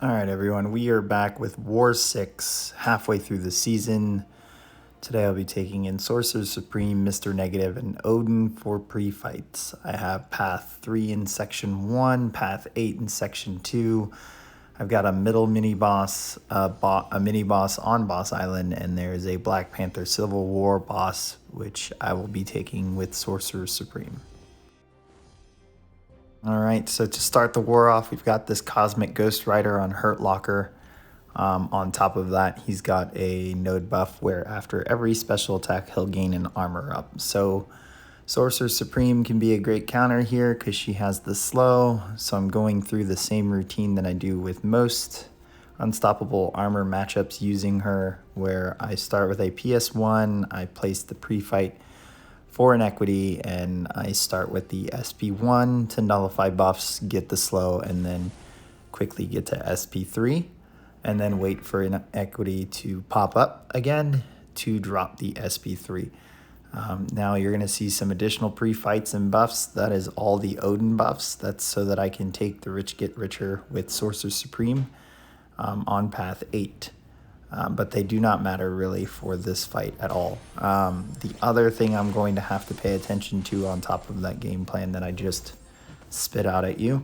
All right, everyone, we are back with War 6, halfway through the season. Today I'll be taking in Sorcerers Supreme, Mr. Negative, and Odin for pre-fights. I have Path 3 in Section 1, Path 8 in Section 2. I've got a middle mini-boss, a mini-boss on Boss Island, and there's a Black Panther Civil War Boss, which I will be taking with Sorcerers Supreme. Alright, so to start the war off, we've got this Cosmic Ghost Rider on Hurt Locker. On top of that, he's got a node buff where after every special attack, he'll gain an armor up. So Sorcerer Supreme can be a great counter here because she has the slow. So I'm going through the same routine that I do with most unstoppable armor matchups using her, where I start with a PS1, I place the pre-fight for an equity, and I start with the SP1 to nullify buffs, get the slow, and then quickly get to SP3, and then wait for an equity to pop up again to drop the SP3. Now you're going to see some additional pre-fights and buffs. That is all the Odin buffs. That's so that I can take the Rich Get Richer with Sorcerer Supreme on Path 8. But they do not matter really for this fight at all. The other thing I'm going to have to pay attention to on top of that game plan that I just spit out at you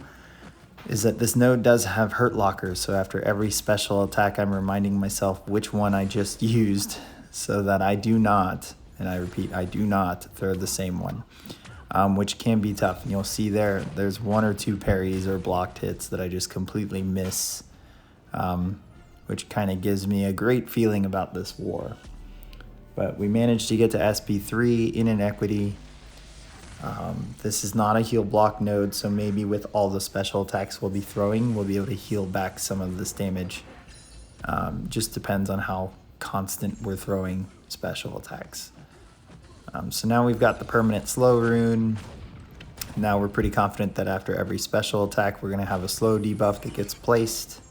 is that this node does have hurt lockers. So after every special attack, I'm reminding myself which one I just used so that I do not, and I repeat, I do not throw the same one, which can be tough. And you'll see there's one or two parries or blocked hits that I just completely miss, which kind of gives me a great feeling about this war. But we managed to get to SP3 in an equity. This is not a heal block node, so maybe with all the special attacks we'll be throwing, we'll be able to heal back some of this damage. Just depends on how constant we're throwing special attacks. So now we've got the permanent slow rune. Now we're pretty confident that after every special attack, we're going to have a slow debuff that gets placed.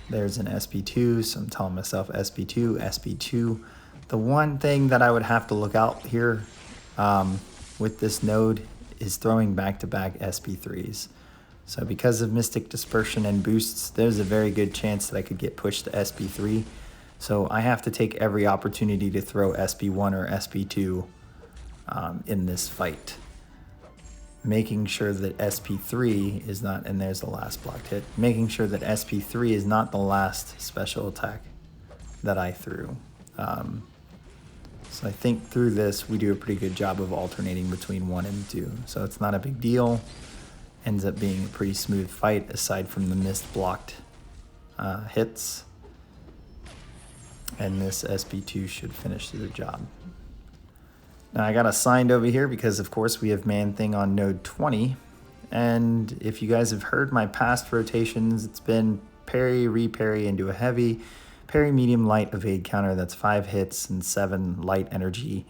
There's an SP2, so I'm telling myself SP2, SP2. The one thing that I would have to look out here with this node is throwing back-to-back SP3s. So because of Mystic Dispersion and boosts, there's a very good chance that I could get pushed to SP3. So I have to take every opportunity to throw SP1 or SP2 in this fight, making sure that SP3 is not, and there's the last blocked hit, making sure that SP3 is not the last special attack that I threw. So I think through this, we do a pretty good job of alternating between 1 and 2. So it's not a big deal. Ends up being a pretty smooth fight aside from the missed blocked hits. And this SP2 should finish the job. Now I got assigned over here because of course we have Manthing on node 20, and if you guys have heard my past rotations, it's been parry, reparry into a heavy, parry, medium, light, evade counter. That's 5 hits and 7 light energy,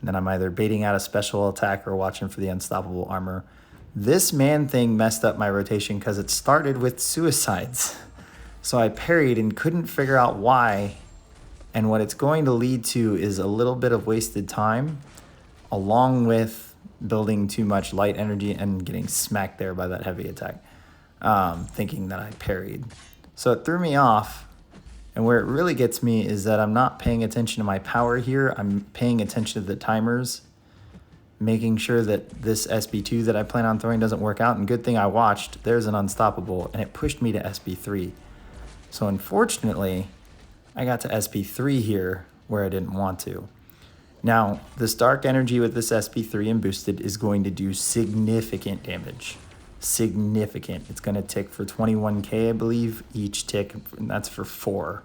and then I'm either baiting out a special attack or watching for the unstoppable armor. This Manthing messed up my rotation because it started with suicides, so I parried and couldn't figure out why, and what it's going to lead to is a little bit of wasted time, along with building too much light energy and getting smacked there by that heavy attack, thinking that I parried. So it threw me off, and where it really gets me is that I'm not paying attention to my power here. I'm paying attention to the timers, making sure that this SP2 that I plan on throwing doesn't work out, and good thing I watched, there's an unstoppable, and it pushed me to SP3. So unfortunately, I got to SP3 here where I didn't want to. Now, this dark energy with this SP3 and boosted is going to do significant damage. Significant. It's going to tick for 21k, I believe, each tick, and that's for 4,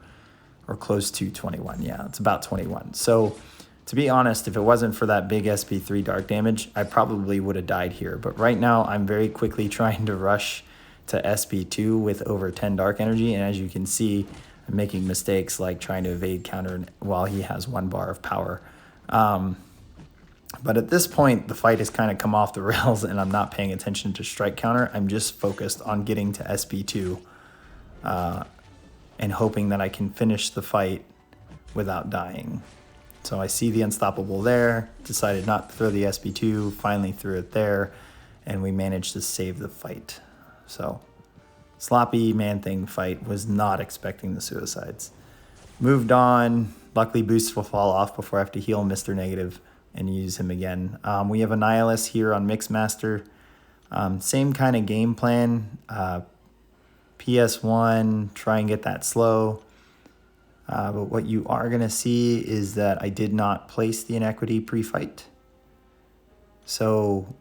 or close to 21. Yeah, it's about 21. So, to be honest, if it wasn't for that big SP3 dark damage, I probably would have died here. But right now, I'm very quickly trying to rush to SP2 with over 10 dark energy, and as you can see, I'm making mistakes like trying to evade counter while he has 1 bar of power. But at this point, the fight has kind of come off the rails and I'm not paying attention to strike counter. I'm just focused on getting to SP2 and hoping that I can finish the fight without dying. So I see the unstoppable there, decided not to throw the SP2, finally threw it there, and we managed to save the fight. So Sloppy Man-Thing fight. Was not expecting the suicides. Moved on. Luckily, boost will fall off before I have to heal Mr. Negative and use him again. We have Annihilus here on Mixmaster. Same kind of game plan. PS1, try and get that slow. But what you are going to see is that I did not place the Inequity pre-fight. So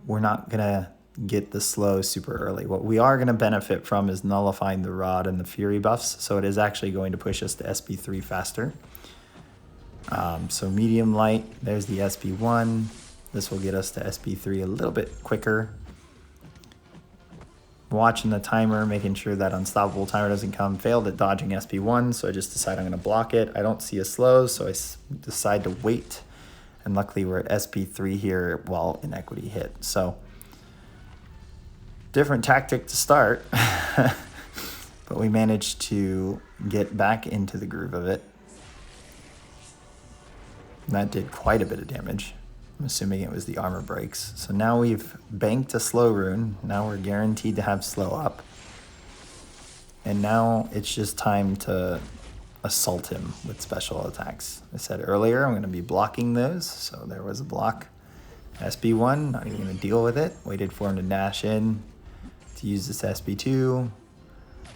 we're not going to get the slow super early. What we are going to benefit from is nullifying the Rod and the Fury buffs. So it is actually going to push us to SP3 faster. So medium light, there's the SP1. This will get us to SP3 a little bit quicker. Watching the timer, making sure that unstoppable timer doesn't come. Failed at dodging SP1, so I just decide I'm going to block it. I don't see a slow, so I decide to wait. And luckily we're at SP3 here while Inequity hit. So different tactic to start, but we managed to get back into the groove of it. And that did quite a bit of damage. I'm assuming it was the armor breaks. So now we've banked a slow rune. Now we're guaranteed to have slow up. And now it's just time to assault him with special attacks. I said earlier I'm going to be blocking those. So there was a block. SB1, not even going to deal with it. Waited for him to dash in to use this SB2.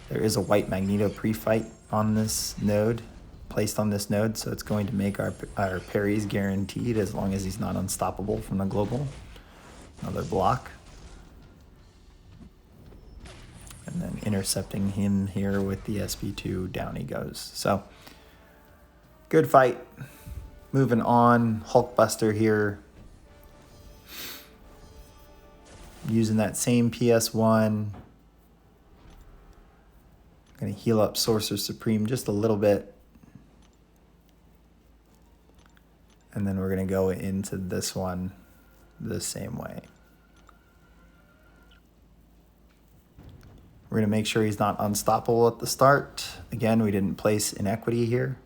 There is a white Magneto pre-fight on this node. Placed on this node, so it's going to make our parries guaranteed as long as he's not unstoppable from the global. Another block. And then intercepting him here with the SB2, down he goes. So, good fight. Moving on, Hulkbuster here. Using that same PS1. Gonna heal up Sorcerer Supreme just a little bit. And then we're going to go into this one the same way. We're going to make sure he's not unstoppable at the start. Again, we didn't place Inequity here.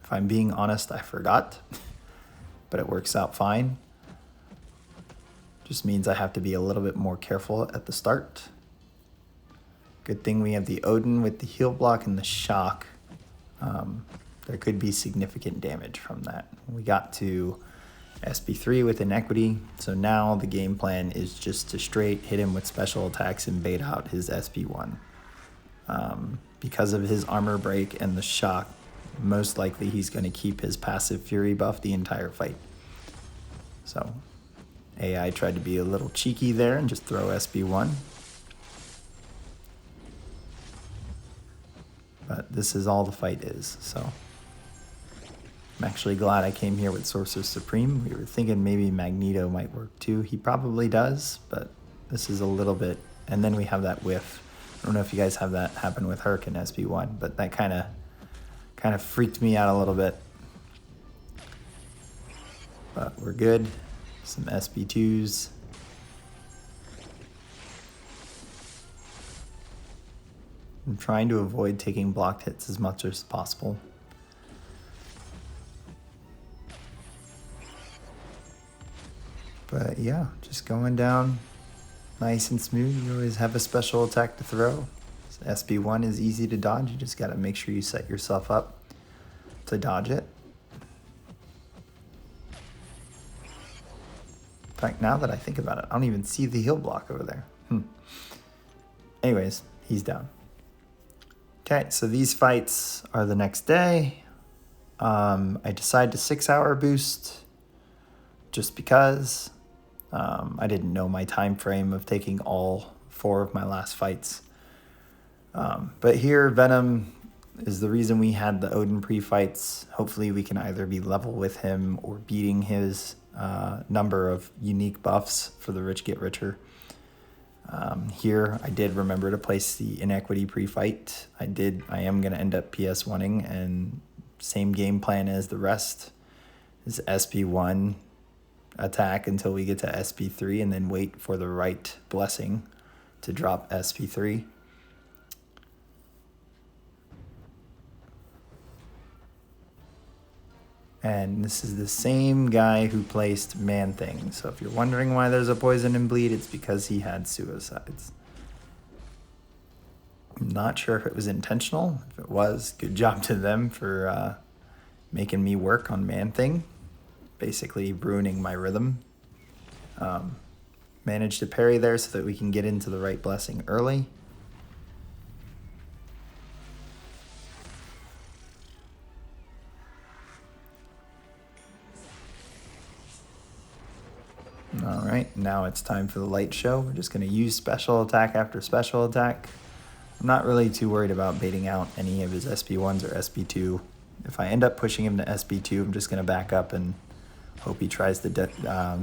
If I'm being honest, I forgot. But it works out fine. Just means I have to be a little bit more careful at the start. Good thing we have the Odin with the heal block and the shock. There could be significant damage from that. We got to SB3 with Inequity, so now the game plan is just to straight hit him with special attacks and bait out his SB1. Because of his armor break and the shock, most likely he's going to keep his passive Fury buff the entire fight. So AI tried to be a little cheeky there and just throw SB1. But this is all the fight is, so I'm actually glad I came here with Sorcerer Supreme. We were thinking maybe Magneto might work too. He probably does, but this is a little bit... And then we have that whiff. I don't know if you guys have that happen with Herc in SB1, but that kind of freaked me out a little bit. But we're good. Some SB2s. I'm trying to avoid taking blocked hits as much as possible. But yeah, just going down nice and smooth. You always have a special attack to throw. So SB1 is easy to dodge. You just got to make sure you set yourself up to dodge it. In fact, now that I think about it, I don't even see the heal block over there. Anyways, he's down. Okay, so these fights are the next day. I decided to 6-hour boost just because I didn't know my time frame of taking all 4 of my last fights. But here, Venom is the reason we had the Odin pre-fights. Hopefully we can either be level with him or beating his number of unique buffs for the rich get richer. Here, I did remember to place the Inequity pre-fight. I am going to end up PS1ing, and same game plan as the rest is SP1 attack until we get to SP3 and then wait for the right blessing to drop SP3. And this is the same guy who placed Man-Thing. So if you're wondering why there's a poison and bleed, it's because he had suicides. I'm not sure if it was intentional. If it was, good job to them for making me work on Man-Thing, basically ruining my rhythm. Managed to parry there so that we can get into the right blessing early. All right, now it's time for the light show. We're just going to use special attack after special attack. I'm not really too worried about baiting out any of his SB1s or SB2. If I end up pushing him to SB2, I'm just going to back up and hope he tries to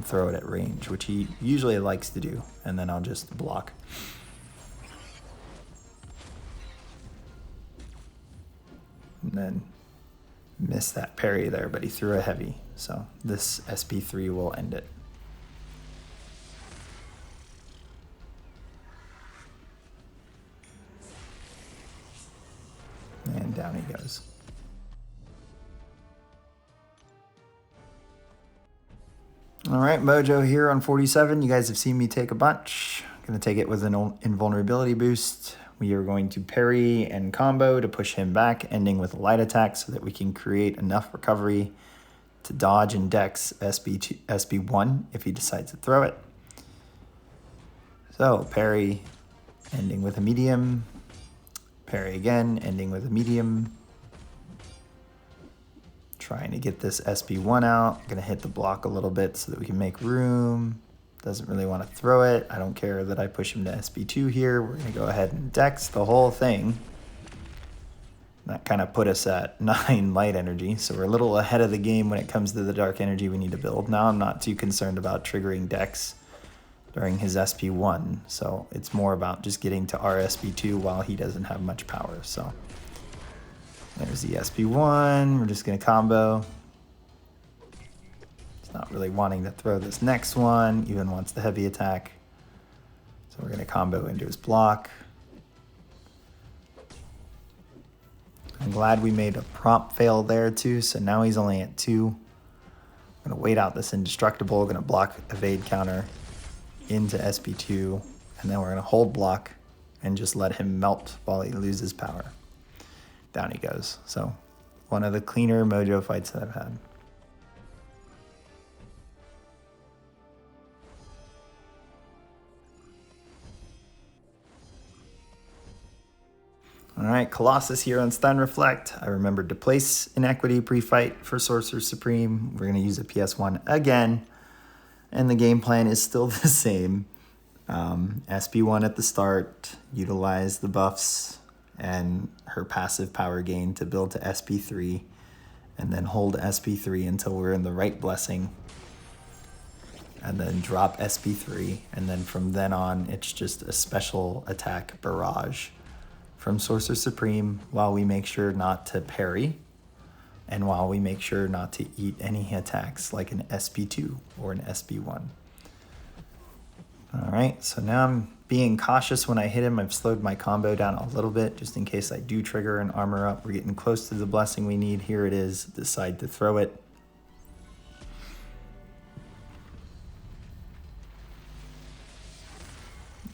throw it at range, which he usually likes to do, and then I'll just block. And then missed that parry there, but he threw a heavy, so this SB3 will end it. And down he goes. All right, Mojo here on 47. You guys have seen me take a bunch. I'm going to take it with an invulnerability boost. We are going to parry and combo to push him back, ending with a light attack so that we can create enough recovery to dodge and dex SB1 if he decides to throw it. So parry, ending with a medium. Parry again, ending with a medium. Trying to get this SB1 out. Gonna hit the block a little bit so that we can make room. Doesn't really want to throw it. I don't care that I push him to SB2 here. We're gonna go ahead and dex the whole thing. That kind of put us at 9 light energy, so we're a little ahead of the game when it comes to the dark energy we need to build. Now I'm not too concerned about triggering dex during his SP1, so it's more about just getting to our SP2 while he doesn't have much power. So there's the SP1, we're just gonna combo. He's not really wanting to throw this next one, even wants the heavy attack. So we're gonna combo into his block. I'm glad we made a prompt fail there too, so now he's only at 2. I'm gonna wait out this indestructible, gonna block evade counter into SP2, and then we're gonna hold block and just let him melt while he loses power. Down he goes. So one of the cleaner Mojo fights that I've had. All right, Colossus here on Stun Reflect. I remembered to place Inequity pre-fight for Sorcerer Supreme. We're gonna use a PS1 again, and the game plan is still the same. SB1 at the start, utilize the buffs and her passive power gain to build to SP3, and then hold SP3 until we're in the right blessing, and then drop SP3, and then from then on, it's just a special attack barrage from Sorcerer Supreme while we make sure not to parry, and while we make sure not to eat any attacks like an SP2 or an SP1. All right, so now I'm being cautious when I hit him. I've slowed my combo down a little bit just in case I do trigger an armor up. We're getting close to the blessing we need. Here it is, decide to throw it.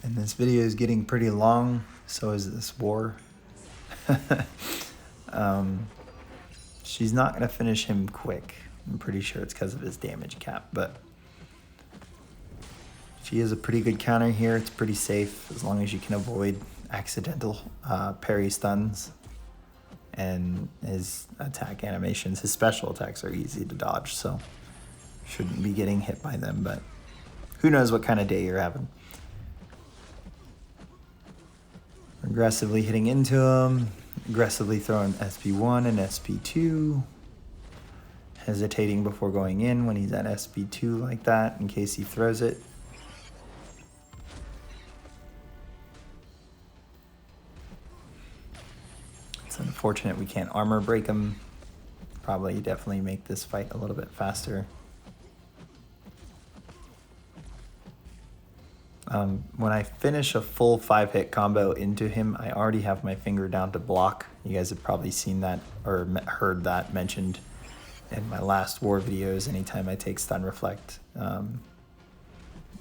And this video is getting pretty long, so is this war. She's not gonna finish him quick. I'm pretty sure it's because of his damage cap, but she is a pretty good counter here. It's pretty safe as long as you can avoid accidental parry stuns. And his attack animations, his special attacks are easy to dodge, so shouldn't be getting hit by them, but who knows what kind of day you're having. Aggressively hitting into him, aggressively throwing SP1 and SP2. Hesitating before going in when he's at SP2 like that in case he throws it. It's unfortunate we can't armor break him. Probably definitely make this fight a little bit faster. When I finish a full 5-hit combo into him, I already have my finger down to block. You guys have probably seen that or heard that mentioned in my last war videos anytime I take Stun Reflect.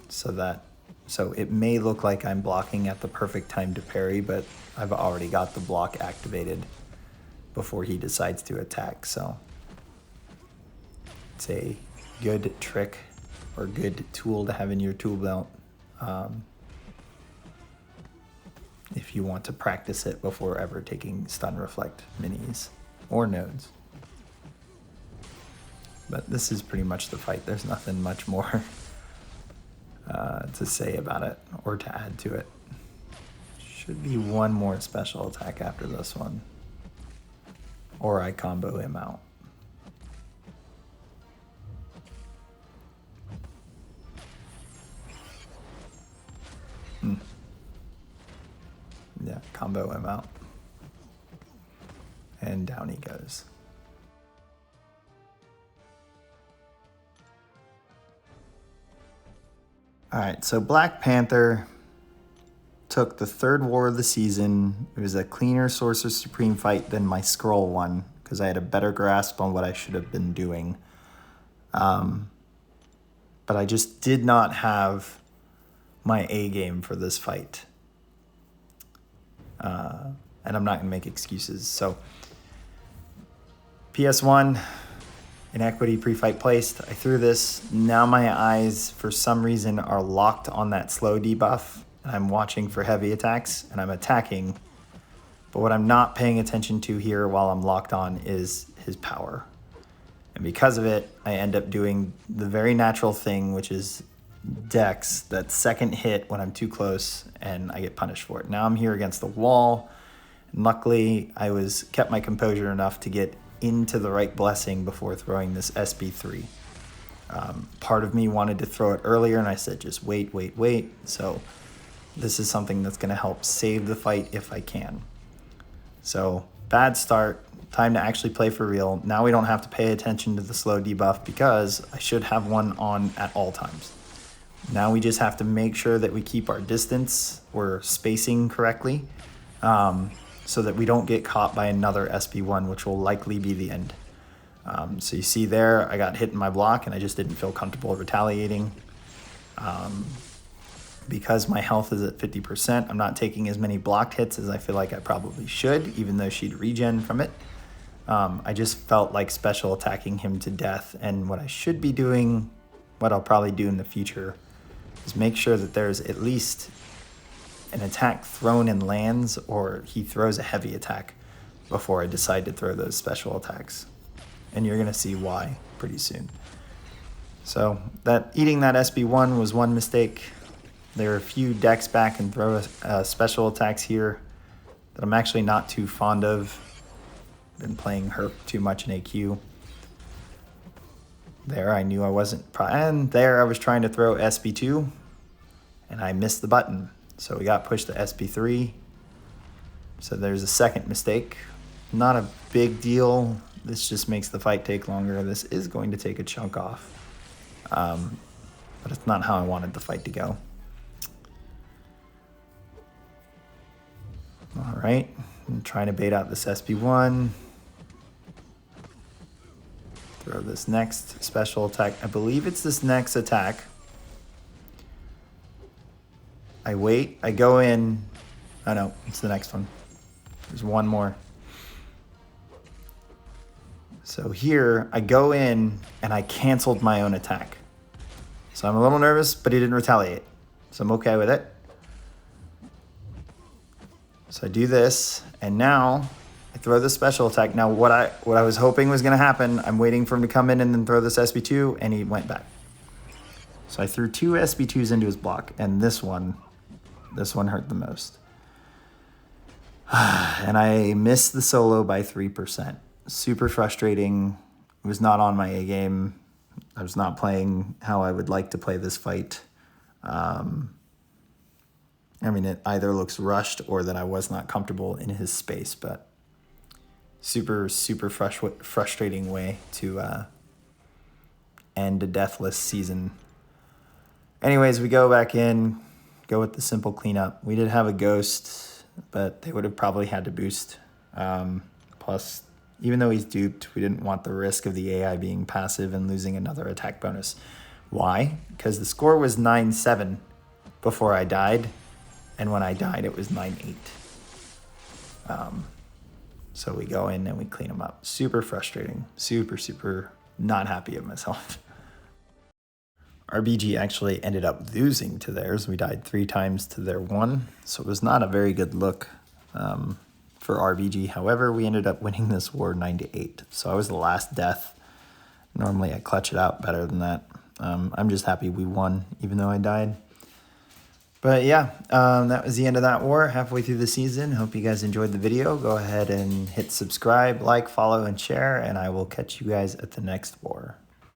So that So it may look like I'm blocking at the perfect time to parry, but I've already got the block activated before he decides to attack. So it's a good trick or good tool to have in your tool belt if you want to practice it before ever taking stun reflect minis or nodes. But this is pretty much the fight. There's nothing much more to say about it or to add to it. Should be one more special attack after this one, or I combo him out. Yeah, combo him out. And down he goes. Alright, so Black Panther took the third war of the season. It was a cleaner Sorcerer Supreme fight than my Scroll one, because I had a better grasp on what I should have been doing. But I just did not have my A game for this fight. And I'm not going to make excuses. So, PS1, Inequity pre-fight placed. I threw this. Now my eyes, for some reason, are locked on that slow debuff. And I'm watching for heavy attacks, and I'm attacking. But what I'm not paying attention to here while I'm locked on is his power. And because of it, I end up doing the very natural thing, which is Dex, that second hit when I'm too close, and I get punished for it. Now I'm here against the wall, and luckily I kept my composure enough to get into the right blessing before throwing this SB3. Part of me wanted to throw it earlier, and I said just wait. So this is something that's going to help save the fight if I can. So bad start, time to actually play for real. Now we don't have to pay attention to the slow debuff because I should have one on at all times. Now we just have to make sure that we keep our distance, we're spacing correctly, so that we don't get caught by another SB1, which will likely be the end. So you see there, I got hit in my block and I just didn't feel comfortable retaliating. Because my health is at 50%, I'm not taking as many blocked hits as I feel like I probably should, even though she'd regen from it. I just felt like special attacking him to death, and what I should be doing, what I'll probably do in the future, is make sure that there's at least an attack thrown in lands, or he throws a heavy attack before I decide to throw those special attacks. And you're gonna see why pretty soon. So eating that SB1 was one mistake. There are a few decks back and throw special attacks here that I'm actually not too fond of. Been playing Herp too much in AQ. There I knew I wasn't, and there I was trying to throw SB2 and I missed the button. So we got pushed to SB3. So there's a second mistake. Not a big deal. This just makes the fight take longer. This is going to take a chunk off. But it's not how I wanted the fight to go. All right, I'm trying to bait out this SB1. Throw this next special attack. I believe it's this next attack. I wait, I go in. Oh no, it's the next one. There's one more. So here, I go in and I canceled my own attack. So I'm a little nervous, but he didn't retaliate. So I'm okay with it. So I do this, and now I throw the special attack. Now what I was hoping was gonna happen, I'm waiting for him to come in and then throw this SB2, and he went back. So I threw two SB2s into his block, and this one hurt the most. And I missed the solo by 3%. Super frustrating. It was not on my A game. I was not playing how I would like to play this fight. I mean, it either looks rushed or that I was not comfortable in his space, but super frustrating way to end a deathless season. Anyways, we go back in, go with the simple cleanup. We did have a ghost, but they would have probably had to boost. Plus, even though he's duped, we didn't want the risk of the AI being passive and losing another attack bonus. Why? Because the score was 9-7. before I died. And when I died, it was 9-8. So we go in and we clean them up. Super frustrating. Super not happy with myself. RBG actually ended up losing to theirs. We died 3 times to their 1. So it was not a very good look for RBG. However, we ended up winning this war 9-8. So I was the last death. Normally I clutch it out better than that. I'm just happy we won, even though I died. But yeah, that was the end of that war, halfway through the season. Hope you guys enjoyed the video. Go ahead and hit subscribe, like, follow, and share, and I will catch you guys at the next war.